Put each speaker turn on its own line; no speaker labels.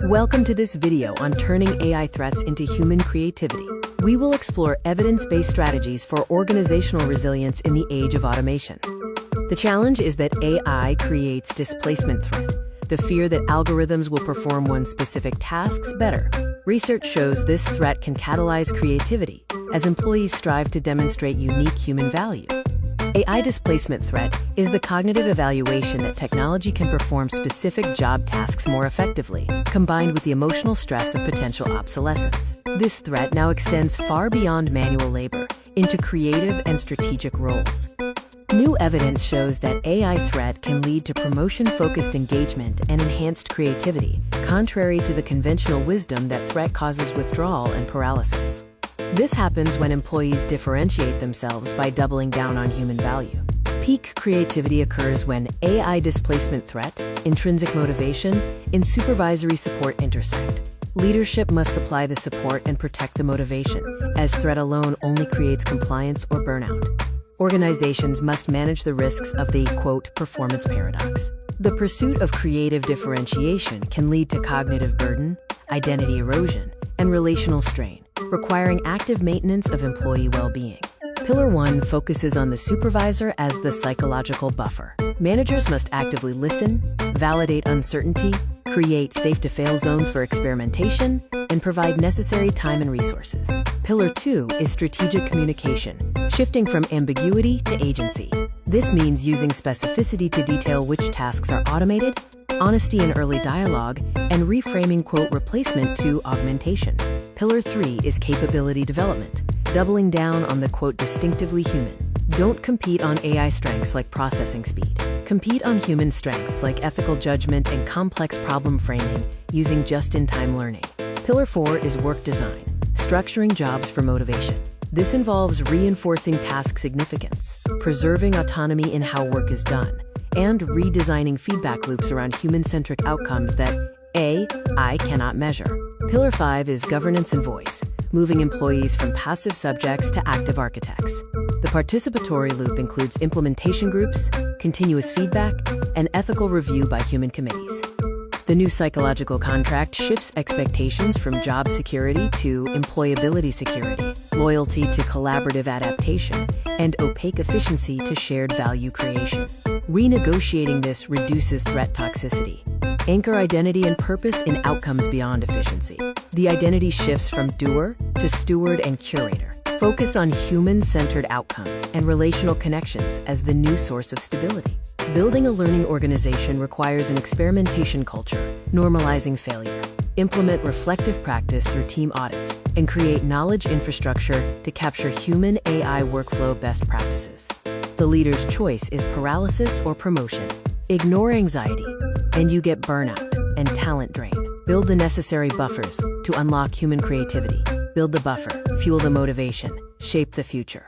Welcome to this video on turning AI threats into human creativity. We will explore evidence-based strategies for organizational resilience in the age of automation. The challenge is that AI creates displacement threat, the fear that algorithms will perform one specific tasks better. Research shows this threat can catalyze creativity as employees strive to demonstrate unique human value. AI displacement threat is the cognitive evaluation that technology can perform specific job tasks more effectively, combined with the emotional stress of potential obsolescence. This threat now extends far beyond manual labor into creative and strategic roles. New evidence shows that AI threat can lead to promotion-focused engagement and enhanced creativity, contrary to the conventional wisdom that threat causes withdrawal and paralysis. This happens when employees differentiate themselves by doubling down on human value. Peak creativity occurs when AI displacement threat, intrinsic motivation, and supervisory support intersect. Leadership must supply the support and protect the motivation, as threat alone only creates compliance or burnout. Organizations must manage the risks of the, quote, performance paradox. The pursuit of creative differentiation can lead to cognitive burden, identity erosion, and relational strain, requiring active maintenance of employee well-being. Pillar 1 focuses on the supervisor as the psychological buffer. Managers must actively listen, validate uncertainty, create safe-to-fail zones for experimentation, and provide necessary time and resources. Pillar 2 is strategic communication, shifting from ambiguity to agency. This means using specificity to detail which tasks are automated, honesty in early dialogue, and reframing, quote, replacement to augmentation. Pillar 3 is capability development, doubling down on the, quote, distinctively human. Don't compete on AI strengths like processing speed. Compete on human strengths like ethical judgment and complex problem framing using just-in-time learning. Pillar 4 is work design, structuring jobs for motivation. This involves reinforcing task significance, preserving autonomy in how work is done, and redesigning feedback loops around human-centric outcomes that AI cannot measure. Pillar 5 is governance and voice, moving employees from passive subjects to active architects. The participatory loop includes implementation groups, continuous feedback, and ethical review by human committees. The new psychological contract shifts expectations from job security to employability security, loyalty to collaborative adaptation, and opaque efficiency to shared value creation. Renegotiating this reduces threat toxicity. Anchor identity and purpose in outcomes beyond efficiency. The identity shifts from doer to steward and curator. Focus on human-centered outcomes and relational connections as the new source of stability. Building a learning organization requires an experimentation culture, normalizing failure. Implement reflective practice through team audits, and create knowledge infrastructure to capture human AI workflow best practices. The leader's choice is paralysis or promotion. Ignore anxiety, and you get burnout and talent drain. Build the necessary buffers to unlock human creativity. Build the buffer, fuel the motivation, shape the future.